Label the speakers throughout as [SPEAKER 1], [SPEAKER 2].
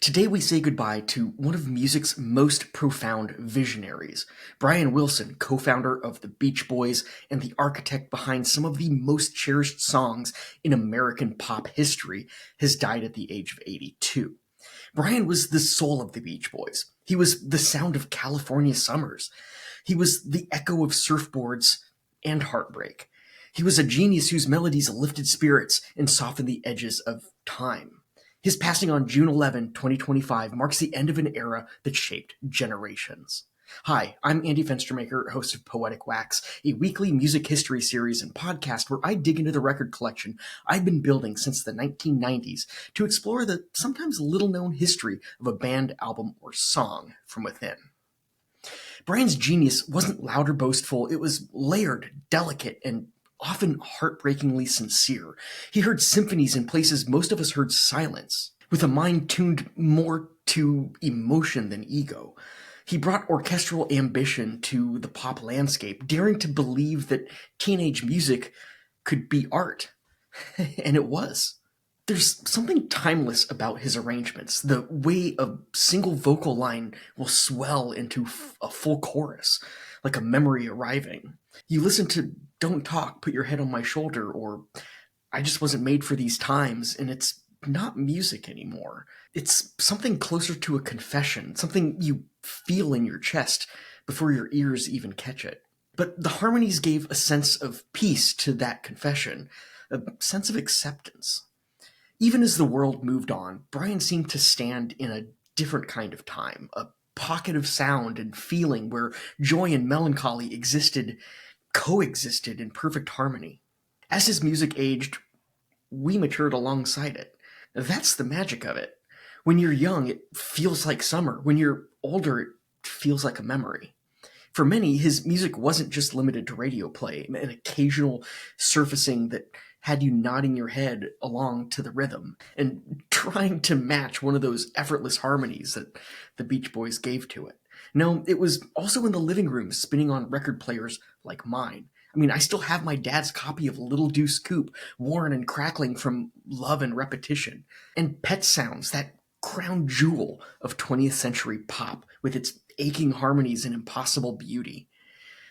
[SPEAKER 1] Today we say goodbye to one of music's most profound visionaries. Brian Wilson, co-founder of the Beach Boys and the architect behind some of the most cherished songs in American pop history, has died at the age of 82. Brian was the soul of the Beach Boys. He was the sound of California summers. He was the echo of surfboards and heartbreak. He was a genius whose melodies lifted spirits and softened the edges of time. His passing on June 11, 2025 marks the end of an era that shaped generations. Hi, I'm Andy Fenstermaker, host of Poetic Wax, a weekly music history series and podcast where I dig into the record collection I've been building since the 1990s to explore the sometimes little-known history of a band, album, or song from within. Brian's genius wasn't loud or boastful, it was layered, delicate, and often heartbreakingly sincere. He heard symphonies in places most of us heard silence, with a mind tuned more to emotion than ego. He brought orchestral ambition to the pop landscape, daring to believe that teenage music could be art. And it was. There's something timeless about his arrangements, the way a single vocal line will swell into a full chorus, like a memory arriving. You listen to Don't Talk, Put Your Head on My Shoulder, or I Just Wasn't Made for These Times, and it's not music anymore. It's something closer to a confession, something you feel in your chest before your ears even catch it. But the harmonies gave a sense of peace to that confession, a sense of acceptance. Even as the world moved on, Brian seemed to stand in a different kind of time, a pocket of sound and feeling where joy and melancholy coexisted in perfect harmony. As his music aged, we matured alongside it. That's the magic of it. When you're young, it feels like summer. When you're older, it feels like a memory. For many, his music wasn't just limited to radio play, an occasional surfacing that had you nodding your head along to the rhythm and trying to match one of those effortless harmonies that the Beach Boys gave to it. No, it was also in the living room spinning on record players like mine. I mean, I still have my dad's copy of Little Deuce Coupe, worn and crackling from love and repetition. And Pet Sounds, that crown jewel of 20th century pop with its aching harmonies and impossible beauty.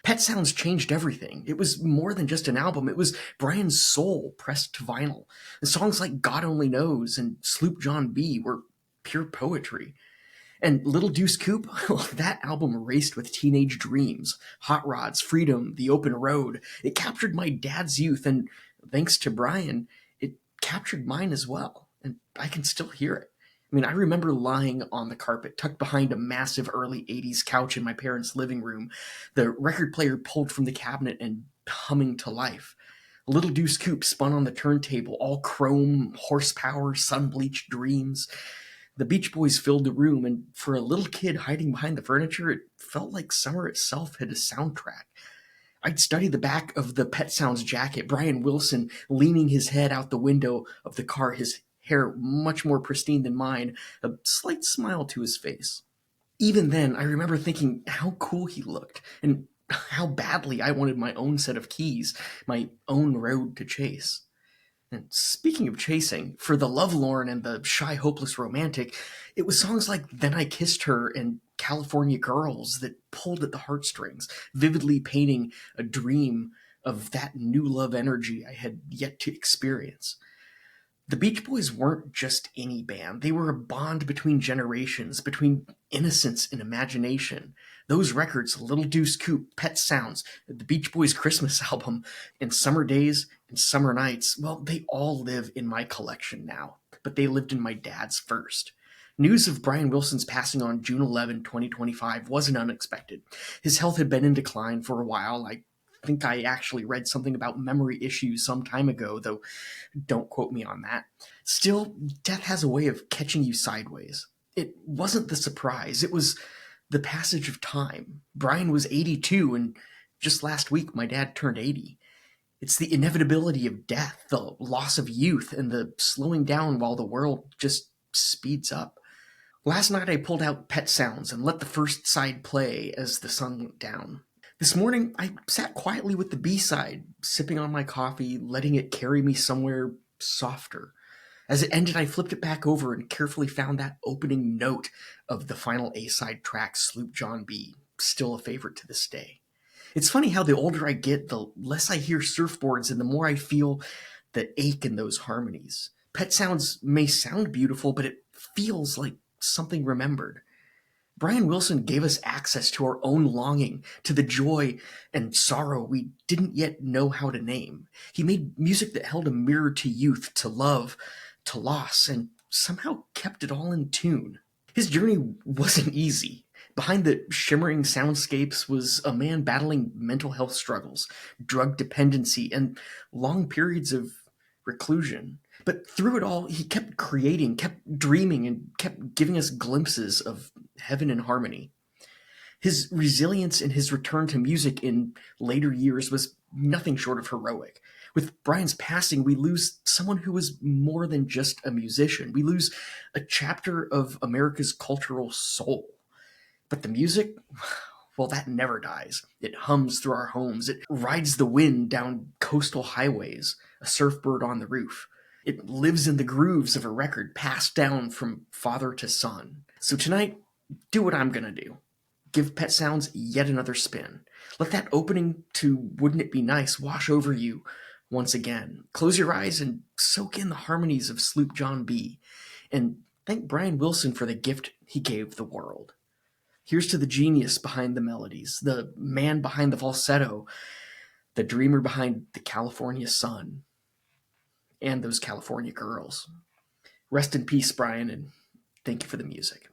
[SPEAKER 1] Pet Sounds changed everything. It was more than just an album. It was Brian's soul pressed to vinyl. And songs like God Only Knows and Sloop John B were pure poetry. And Little Deuce Coupe, well, that album raced with teenage dreams, hot rods, freedom, the open road. It captured my dad's youth, and thanks to Brian, it captured mine as well. And I can still hear it. I mean, I remember lying on the carpet, tucked behind a massive early 80s couch in my parents' living room, the record player pulled from the cabinet and humming to life. Little Deuce Coupe spun on the turntable, all chrome, horsepower, sun-bleached dreams. The Beach Boys filled the room, and for a little kid hiding behind the furniture, it felt like summer itself had a soundtrack. I'd study the back of the Pet Sounds jacket, Brian Wilson leaning his head out the window of the car, his hair much more pristine than mine, a slight smile to his face. Even then, I remember thinking how cool he looked, and how badly I wanted my own set of keys, my own road to chase. And speaking of chasing, for the lovelorn and the shy, hopeless romantic, it was songs like Then I Kissed Her and California Girls that pulled at the heartstrings, vividly painting a dream of that new love energy I had yet to experience. The Beach Boys weren't just any band. They were a bond between generations, between innocence and imagination. Those records, Little Deuce Coupe, Pet Sounds, the Beach Boys Christmas album, and Summer Days and Summer Nights, well, they all live in my collection now, but they lived in my dad's first. News of Brian Wilson's passing on June 11, 2025 wasn't unexpected. His health had been in decline for a while. I think I actually read something about memory issues some time ago, though don't quote me on that. Still, death has a way of catching you sideways. It wasn't the surprise, it was the passage of time. Brian was 82, and just last week my dad turned 80. It's the inevitability of death, the loss of youth, and the slowing down while the world just speeds up. Last night I pulled out Pet Sounds and let the first side play as the sun went down. This morning, I sat quietly with the B-side, sipping on my coffee, letting it carry me somewhere softer. As it ended, I flipped it back over and carefully found that opening note of the final A-side track, Sloop John B., still a favorite to this day. It's funny how the older I get, the less I hear surfboards and the more I feel the ache in those harmonies. Pet Sounds may sound beautiful, but it feels like something remembered. Brian Wilson gave us access to our own longing, to the joy and sorrow we didn't yet know how to name. He made music that held a mirror to youth, to love, to loss, and somehow kept it all in tune. His journey wasn't easy. Behind the shimmering soundscapes was a man battling mental health struggles, drug dependency, and long periods of reclusion. But through it all, he kept creating, kept dreaming, and kept giving us glimpses of heaven and harmony. His resilience and his return to music in later years was nothing short of heroic. With Brian's passing, we lose someone who was more than just a musician. We lose a chapter of America's cultural soul. But the music, well, that never dies. It hums through our homes. It rides the wind down coastal highways, a surfbird on the roof. It lives in the grooves of a record passed down from father to son. So tonight, do what I'm gonna do. Give Pet Sounds yet another spin. Let that opening to Wouldn't It Be Nice wash over you once again. Close your eyes and soak in the harmonies of Sloop John B. And thank Brian Wilson for the gift he gave the world. Here's to the genius behind the melodies, the man behind the falsetto, the dreamer behind the California sun, and those California girls. Rest in peace, Brian, and thank you for the music.